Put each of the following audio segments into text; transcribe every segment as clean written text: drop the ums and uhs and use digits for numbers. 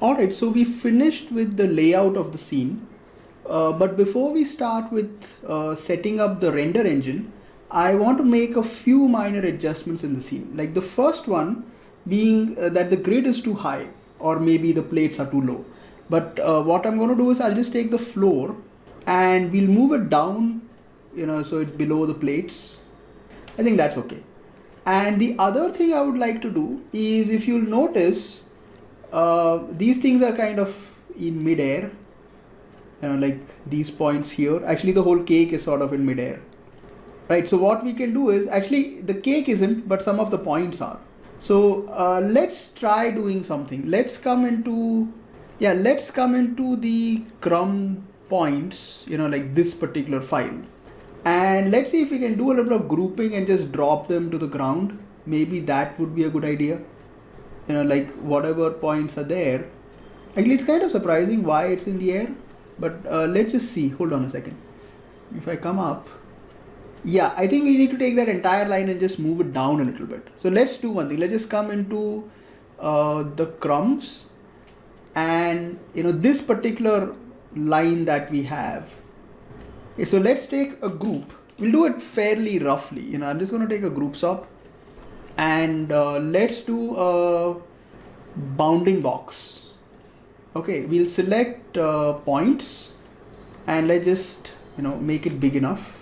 Alright, so we finished with the layout of the scene. But before we start with setting up the render engine, I want to make a few minor adjustments in the scene. Like the first one being that the grid is too high, or maybe the plates are too low. But what I'm going to do is I'll just take the floor and we'll move it down, so it's below the plates. I think that's okay. And the other thing I would like to do is, if you'll notice, these things are kind of in midair, like these points here. Actually, the whole cake is sort of in midair, right? So what we can do is, actually the cake isn't, but some of the points are. So let's try doing something. Let's come into the crumb points, like this particular file. And let's see if we can do a little bit of grouping and just drop them to the ground. Maybe that would be a good idea. Like whatever points are there. Actually, it's kind of surprising why it's in the air, but let's just see. Hold on a second. If I come up, yeah, I think we need to take that entire line and just move it down a little bit. So let's do one thing. Let's just come into the crumbs, and this particular line that we have. Okay, so let's take a group. We'll do it fairly roughly. I'm just going to take a group sop, and let's do a bounding box. Okay, we'll select points, and let's just make it big enough.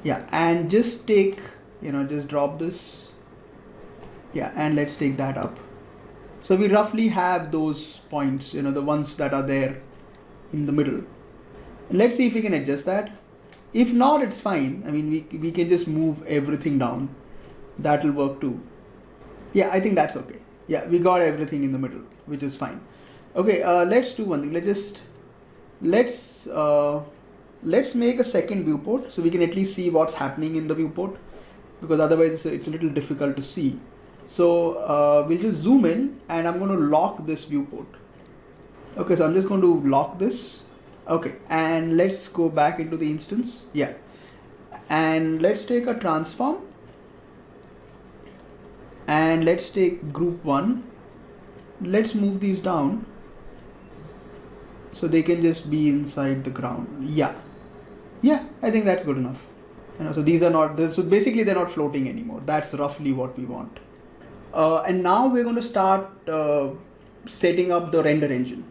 Yeah, and just take, just drop this. Yeah, and let's take that up. So we roughly have those points, the ones that are there in the middle. Let's see if we can adjust that. If not, it's fine. I mean, we can just move everything down. That will work too. Yeah, I think that's okay. Yeah, we got everything in the middle, which is fine. Okay, let's do one thing. Let's make a second viewport so we can at least see what's happening in the viewport, because otherwise it's a little difficult to see. So we'll just zoom in, and I'm going to lock this viewport. Okay, so I'm just going to lock this. Okay, and let's go back into the instance. Yeah, and let's take a transform, and let's take group 1. Let's move these down so they can just be inside the ground. Yeah, I think that's good enough. So these are not, so basically they're not floating anymore. That's roughly what we want. And now we're going to start setting up the render engine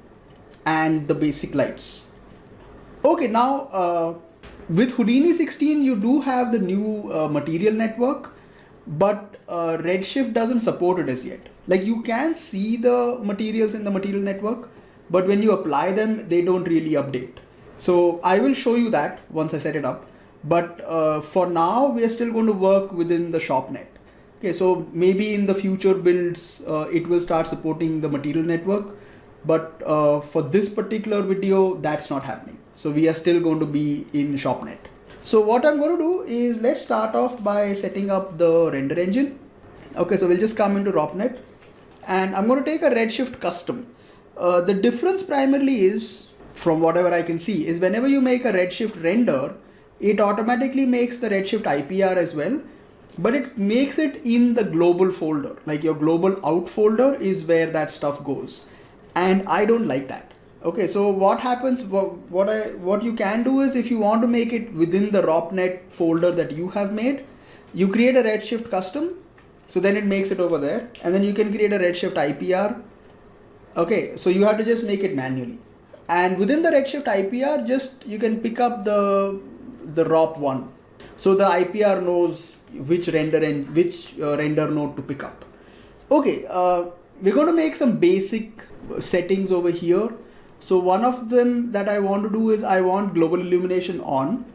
and the basic lights. Okay, now with Houdini 16 you do have the new material network, but Redshift doesn't support it as yet. Like, you can see the materials in the material network, but when you apply them, they don't really update. So I will show you that once I set it up. But for now, we are still going to work within the shopnet. Okay, so maybe in the future builds, it will start supporting the material network. But for this particular video, that's not happening. So we are still going to be in shopnet. So what I'm going to do is, let's start off by setting up the render engine. Okay, so we'll just come into ROPNet, and I'm going to take a Redshift custom. The difference primarily is, from whatever I can see, is whenever you make a Redshift render, it automatically makes the Redshift IPR as well, but it makes it in the global folder. Like, your global out folder is where that stuff goes. And I don't like that. Okay, so what happens, what you can do is, if you want to make it within the ROPNet folder that you have made, you create a Redshift custom. So then it makes it over there, and then you can create a Redshift IPR. Okay, so you have to just make it manually. And within the Redshift IPR, you can pick up the ROP1. So the IPR knows which render node to pick up. Okay, we're going to make some basic settings over here. So one of them that I want to do is, I want global illumination on.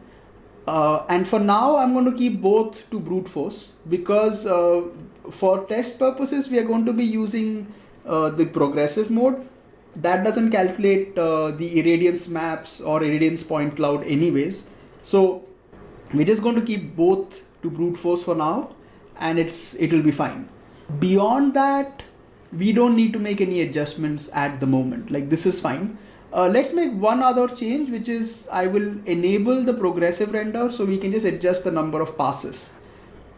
And for now, I'm going to keep both to brute force, because for test purposes, we are going to be using the progressive mode. That doesn't calculate the irradiance maps or irradiance point cloud anyways. So we're just going to keep both to brute force for now, and it'll be fine. Beyond that, we don't need to make any adjustments at the moment. Like, this is fine. Let's make one other change, which is, I will enable the progressive render so we can just adjust the number of passes.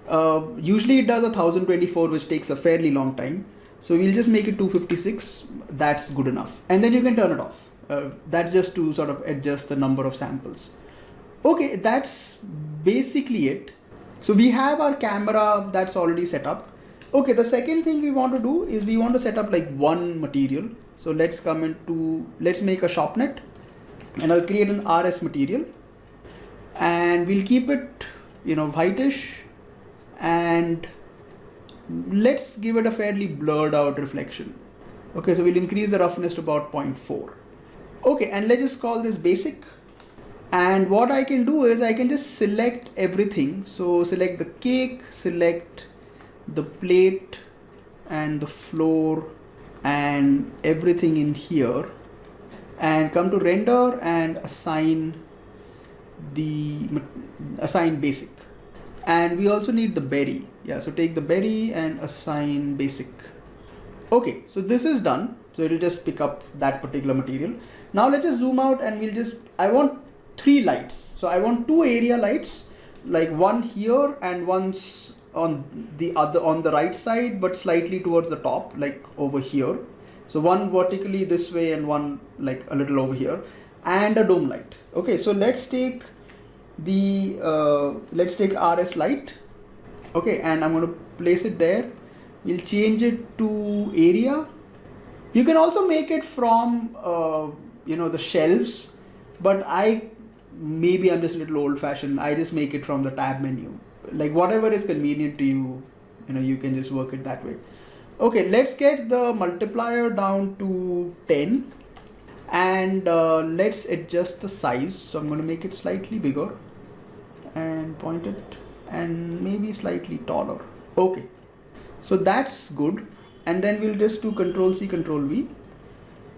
Usually it does 1024, which takes a fairly long time. So we'll just make it 256. That's good enough. And then you can turn it off. That's just to sort of adjust the number of samples. Okay, that's basically it. So we have our camera that's already set up. Okay, the second thing we want to do is we want to set up like one material. So let's make a shopnet, and I'll create an RS material, and we'll keep it, whitish, and let's give it a fairly blurred out reflection. Okay, so we'll increase the roughness to about 0.4. Okay, and let's just call this basic. And what I can do is I can just select everything. So select the cake, select the plate and the floor and everything in here, and come to render and assign basic. And we also need the berry. Yeah, so take the berry and assign basic. Okay, so this is done. So it'll just pick up that particular material. Now let's just zoom out, and I want 3 lights. So I want 2 area lights, like one here and one's on the right side, but slightly towards the top, like over here. So one vertically this way and one like a little over here, and a dome light. Okay, so let's take RS light. Okay, and I'm going to place it there. We'll change it to area. You can also make it from the shelves, but maybe I'm just a little old fashioned. I just make it from the tab menu. Like whatever is convenient to you, you can just work it that way. Okay, let's get the multiplier down to 10, and let's adjust the size. So I'm going to make it slightly bigger and point it, and maybe slightly taller. Okay, so that's good. And then we'll just do Control C, Control V,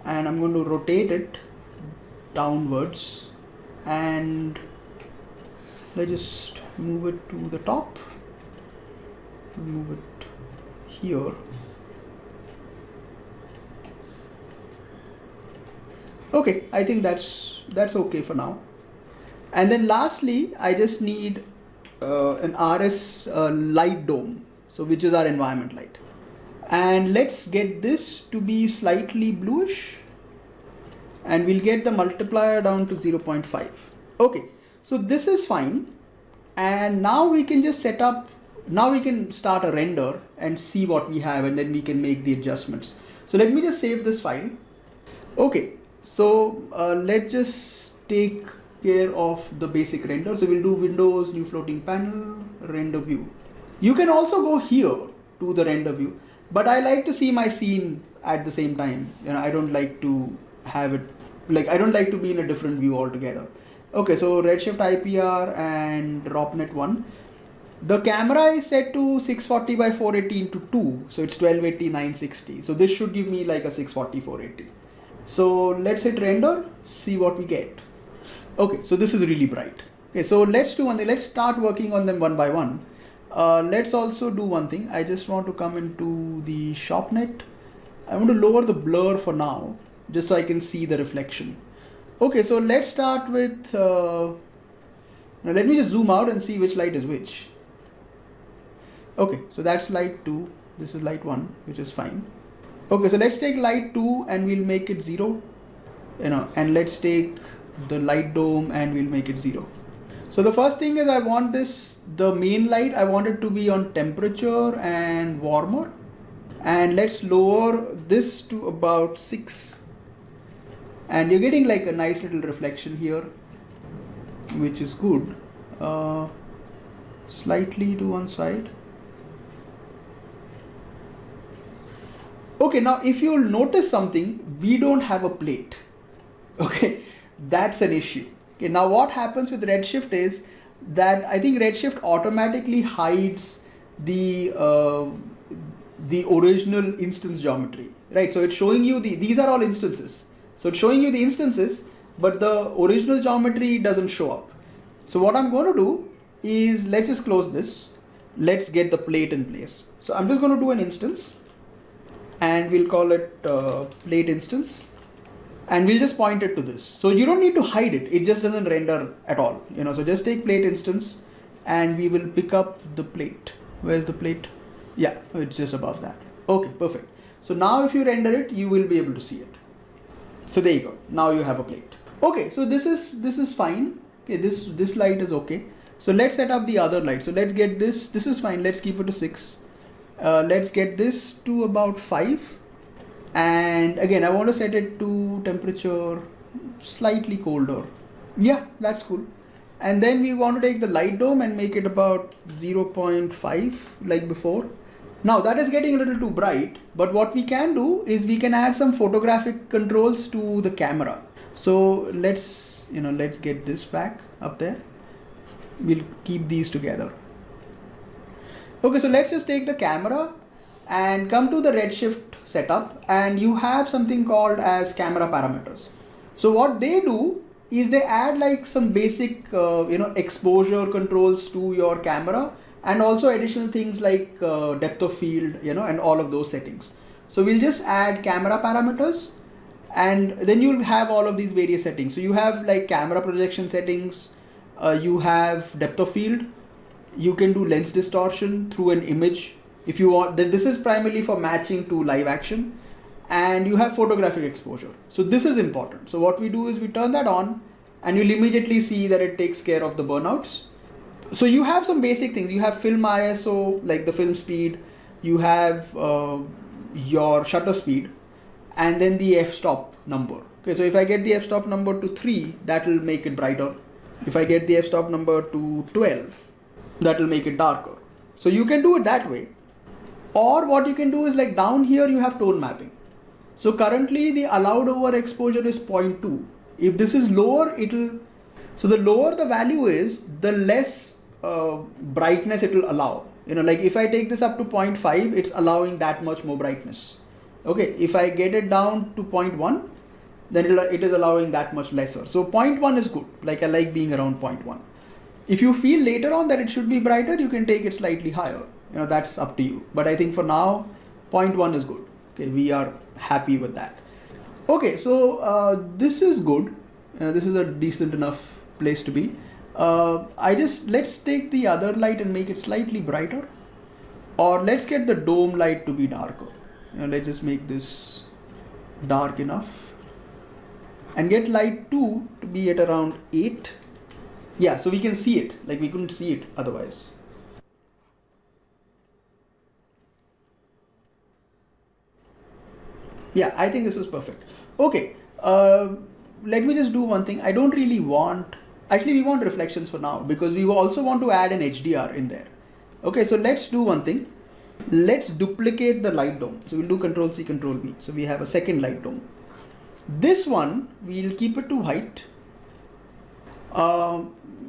and I'm going to rotate it downwards, and let's just move it to the top, move it here. Okay, I think that's okay for now. And then lastly, I just need an RS light dome, so which is our environment light. And let's get this to be slightly bluish, and we'll get the multiplier down to 0.5. Okay, so this is fine. And now we can just we can start a render and see what we have, and then we can make the adjustments. So let me just save this file. Okay, so let's just take care of the basic render. So we'll do Windows, new floating panel, render view. You can also go here to the render view, but I like to see my scene at the same time. I don't like to have it, I don't like to be in a different view altogether. Okay, so redshift IPR and dropnet 1. The camera is set to 640 by 480 into 2. So it's 1280 960. So this should give me like a 640 480. So let's hit render, see what we get. Okay, so this is really bright. Okay, so let's do one thing. Let's start working on them one by one. Let's also do one thing. I just want to come into the shopnet. I want to lower the blur for now, just so I can see the reflection. Okay, so let's start with, let me just zoom out and see which light is which. Okay, so that's light 2. This is light 1, which is fine. Okay, so let's take light 2 and we'll make it 0. And let's take the light dome and we'll make it 0. So the first thing is I want the main light, I want it to be on temperature and warmer. And let's lower this to about 6. And you're getting like a nice little reflection here, which is good. Slightly to one side. Okay, now if you'll notice something, we don't have a plate. Okay, that's an issue. Okay, now what happens with redshift is that I think redshift automatically hides the original instance geometry, right? So it's showing you these are all instances. So it's showing you the instances, but the original geometry doesn't show up. So what I'm going to do is, let's just close this. Let's get the plate in place. So I'm just going to do an instance, and we'll call it plate instance, and we'll just point it to this. So you don't need to hide it. It just doesn't render at all. So just take plate instance and we will pick up the plate. Where's the plate? Yeah, it's just above that. Okay, perfect. So now if you render it, you will be able to see it. So there you go. Now you have a plate. Okay, so this is fine. Okay, this light is okay. So let's set up the other light. So let's get this. This is fine. Let's keep it to 6. Let's get this to about 5. And again, I want to set it to temperature slightly colder. Yeah, that's cool. And then we want to take the light dome and make it about 0.5 like before. Now that is getting a little too bright, but what we can do is we can add some photographic controls to the camera. So let's get this back up there. We'll keep these together. Okay, so let's just take the camera and come to the redshift setup, and you have something called as camera parameters. So what they do is they add like some basic exposure controls to your camera, and also additional things like depth of field, and all of those settings. So we'll just add camera parameters, and then you'll have all of these various settings. So you have like camera projection settings, you have depth of field, you can do lens distortion through an image if you want. This is primarily for matching to live action, and you have photographic exposure. So this is important. So what we do is we turn that on, and you'll immediately see that it takes care of the burnouts. So you have some basic things. You have film ISO, like the film speed, you have your shutter speed, and then the f-stop number. Okay, so if I get the f-stop number to 3, that will make it brighter. If I get the f-stop number to 12, that will make it darker. So you can do it that way. Or what you can do is like down here you have tone mapping. So currently the allowed overexposure is 0.2. If this is lower, so the lower the value is, the less brightness it will allow. Like if I take this up to 0.5, it's allowing that much more brightness. Okay, if I get it down to 0.1, then it is allowing that much lesser. So 0.1 is good. Like I like being around 0.1. If you feel later on that it should be brighter, you can take it slightly higher. That's up to you. But I think for now, 0.1 is good. Okay, we are happy with that. Okay, so this is good. This is a decent enough place to be. Let's take the other light and make it slightly brighter. Or let's get the dome light to be darker. Let's just make this dark enough. And get light 2 to be at around 8. Yeah, so we can see it. Like we couldn't see it otherwise. Yeah, I think this was perfect. Okay, let me just do one thing. I don't really want, actually we want reflections for now, because we also want to add an HDR in there. Okay, so let's do one thing. Let's duplicate the light dome. So we'll do Control C, Control V. So we have a second light dome. This one, we'll keep it to white.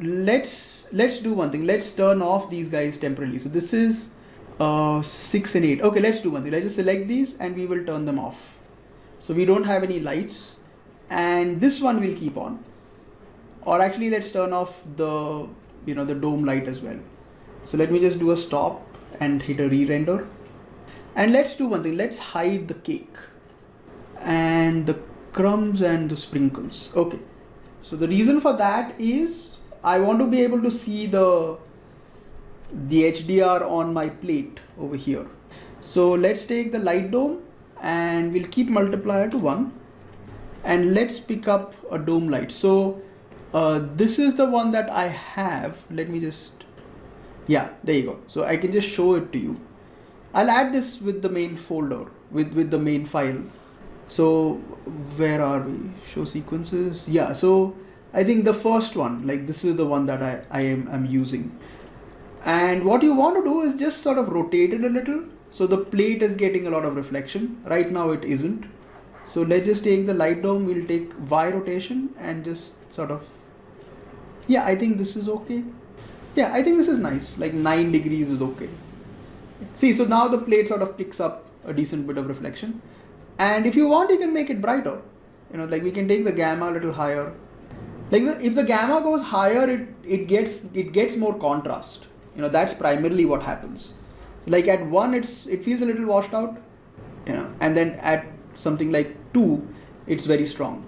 Let's do one thing. Let's turn off these guys temporarily. So this is 6 and 8. Okay, let's do one thing. Let's just select these and we will turn them off. So we don't have any lights, and this one will keep on. Or actually let's turn off the the dome light as well. So let me just do a stop and hit a re-render. And let's do one thing. Let's hide the cake and the crumbs and the sprinkles. Okay. So the reason for that is I want to be able to see the HDR on my plate over here. So let's take the light dome and we'll keep multiplier to 1, and let's pick up a dome light. So this is the one that I have. Let me just, yeah, there you go. So I can just show it to you. I'll add this with the main folder, with the main file. So where are we? Show sequences. Yeah, so I think the first one, like this is the one that I'm using. And what you want to do is just sort of rotate it a little. So the plate is getting a lot of reflection. Right now it isn't. So let's just take the light dome. We'll take Y rotation and just sort of, yeah, I think this is okay. Yeah, I think this is nice. Like 9 degrees is okay. See, so now the plate sort of picks up a decent bit of reflection. And if you want, you can make it brighter. Like we can take the gamma a little higher. Like if the gamma goes higher, it gets more contrast. That's primarily what happens. Like at 1, it feels a little washed out, and then at something like 2, it's very strong.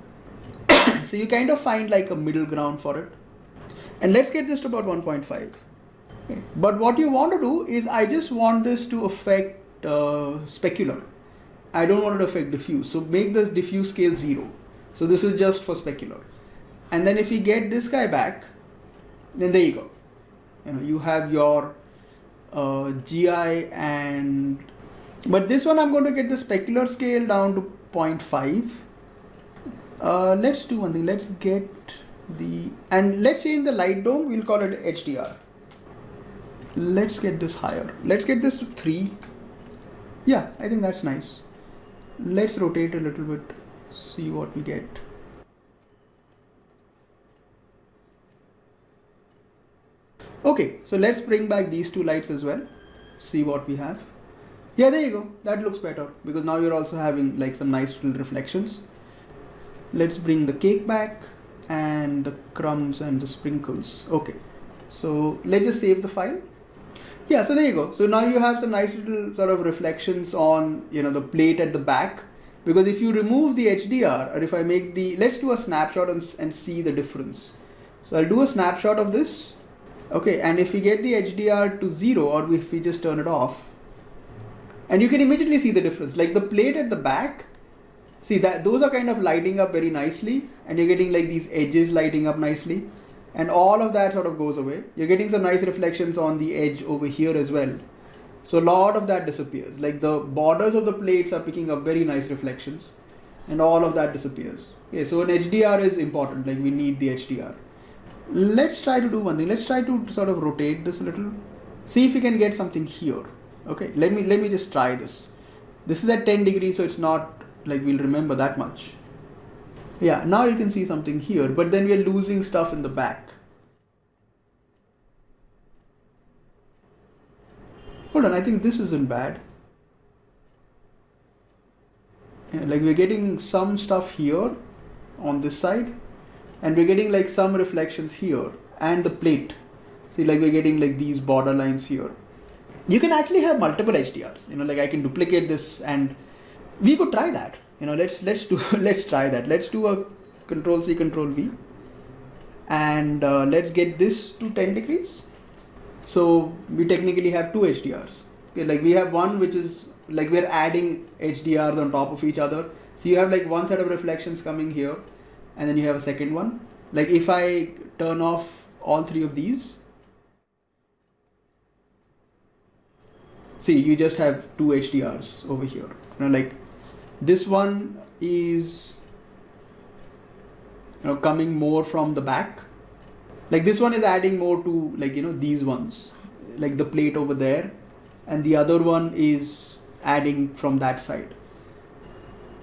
So you kind of find like a middle ground for it. And let's get this to about 1.5. Okay. But what you want to do is, I just want this to affect specular. I don't want it to affect diffuse. So make the diffuse scale 0. So this is just for specular. And then if you get this guy back, then there you go. You have your GI and, but this one I'm going to get the specular scale down to 0.5. Let's do one thing. Let's get and let's change the light dome. We'll call it HDR. Let's get this higher. Let's get this to 3. Yeah, I think that's nice. Let's rotate a little bit, see what we get. Okay, so let's bring back these 2 lights as well. See what we have. Yeah, there you go. That looks better because now you're also having like some nice little reflections. Let's bring the cake back and the crumbs and the sprinkles. Okay, so let's just save the file. Yeah, so there you go. So now you have some nice little sort of reflections on, the plate at the back. Because if you remove the HDR, or if I make let's do a snapshot and see the difference. So I'll do a snapshot of this. Okay, and if we get the HDR to 0, or if we just turn it off, and you can immediately see the difference. Like the plate at the back, see that those are kind of lighting up very nicely, and you're getting like these edges lighting up nicely. And all of that sort of goes away. You're getting some nice reflections on the edge over here as well. So a lot of that disappears. Like the borders of the plates are picking up very nice reflections, and all of that disappears. Okay, so an HDR is important. Like we need the HDR. Let's try to do one thing. Let's try to sort of rotate this a little. See if we can get something here. Okay, let me just try this. This is at 10 degrees, so it's not like we'll remember that much. Yeah, now you can see something here, but then we're losing stuff in the back. Hold on, I think this isn't bad. Yeah, like we're getting some stuff here on this side, and we're getting like some reflections here, and the plate. See, like we're getting like these border lines here. You can actually have multiple HDRs. Like I can duplicate this, and we could try that. Let's try that. Let's do a Control-C, Control-V, and let's get this to 10 degrees. So we technically have 2 HDRs. Okay, like we have one which is like we're adding HDRs on top of each other. So you have like one set of reflections coming here, and then you have a second one. Like if I turn off all 3 of these, see, you just have 2 HDRs over here. Like this one is coming more from the back. Like this one is adding more to like these ones, like the plate over there, and the other one is adding from that side.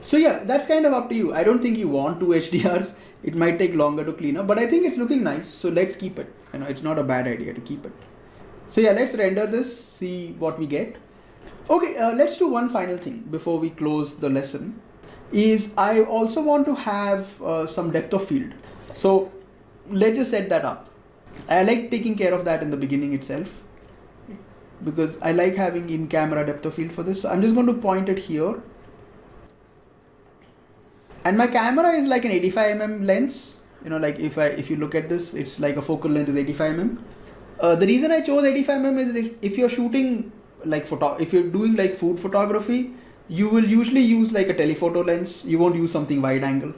So yeah, that's kind of up to you. I don't think you want 2 HDRs. It might take longer to clean up, but I think it's looking nice. So let's keep it. It's not a bad idea to keep it. So yeah, let's render this, see what we get. Okay, let's do one final thing before we close the lesson. Is I also want to have some depth of field. So let's just set that up. I like taking care of that in the beginning itself, because I like having in-camera depth of field for this. So I'm just going to point it here. And my camera is like an 85mm lens. Like if you look at this, it's like a focal length is 85mm. The reason I chose 85mm is if you're shooting like if you're doing like food photography, you will usually use like a telephoto lens. You won't use something wide angle.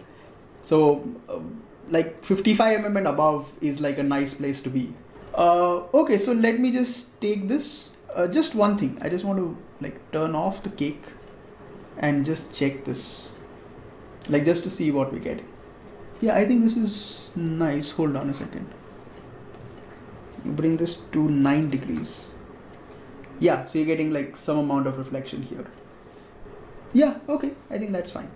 So like 55mm and above is like a nice place to be. Okay, so let me just take this. Just one thing. I just want to like turn off the cake and just check this. Like just to see what we're getting. Yeah, I think this is nice. Hold on a second. Bring this to 9 degrees. Yeah, so you're getting like some amount of reflection here. Yeah, okay, I think that's fine.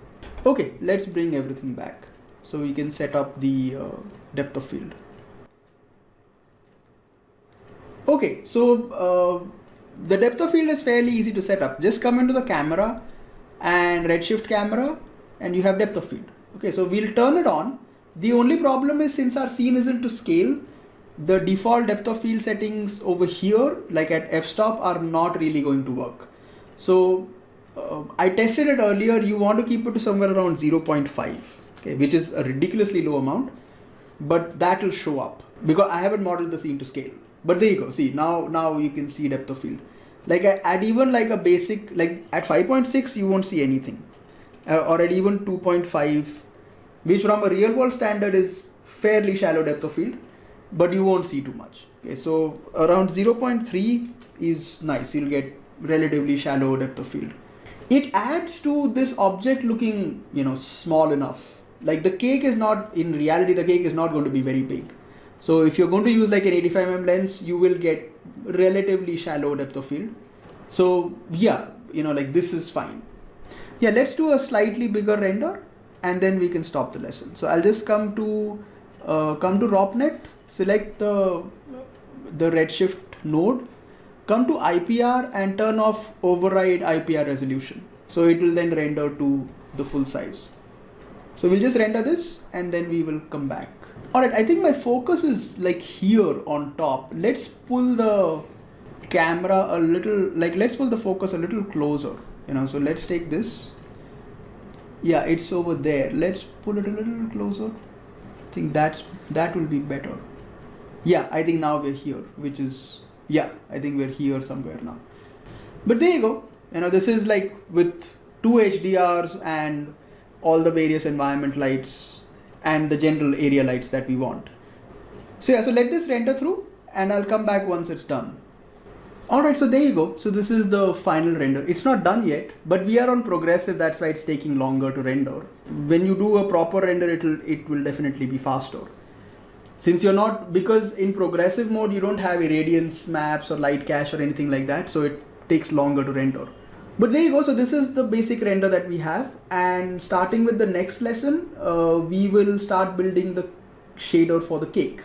Okay, let's bring everything back so we can set up the depth of field. Okay, so the depth of field is fairly easy to set up. Just come into the camera and redshift camera, and you have depth of field. Okay, so we'll turn it on. The only problem is, since our scene isn't to scale, the default depth of field settings over here, like at f-stop, are not really going to work. So I tested it earlier. You want to keep it to somewhere around 0.5, okay, which is a ridiculously low amount, but that will show up because I haven't modeled the scene to scale. But there you go. See, now you can see depth of field. Like at even like a basic, like at 5.6, you won't see anything. Or at even 2.5, which from a real world standard is fairly shallow depth of field, but you won't see too much. Okay, so around 0.3 is nice. You'll get relatively shallow depth of field. It adds to this object looking, small enough. Like the cake is not, in reality, the cake is not going to be very big. So if you're going to use like an 85mm lens, you will get relatively shallow depth of field. So yeah, like this is fine. Yeah, let's do a slightly bigger render and then we can stop the lesson. So I'll just come to ROPNet, select the redshift node, come to IPR and turn off override IPR resolution. So it will then render to the full size. So we'll just render this and then we will come back. Alright, I think my focus is like here on top. Let's pull the camera a little, let's pull the focus a little closer. So let's take this. Yeah, it's over there. Let's pull it a little closer. I think that will be better. Yeah, I think now we're here, which is, yeah, I think we're here somewhere now. But there you go. This is like with 2 HDRs and all the various environment lights and the general area lights that we want. So yeah, so let this render through and I'll come back once it's done. Alright, so there you go. So this is the final render. It's not done yet, but we are on progressive, that's why it's taking longer to render. When you do a proper render, it will definitely be faster. Since you're not, because in progressive mode, you don't have irradiance maps or light cache or anything like that, so it takes longer to render. But there you go, so this is the basic render that we have, and starting with the next lesson, we will start building the shader for the cake.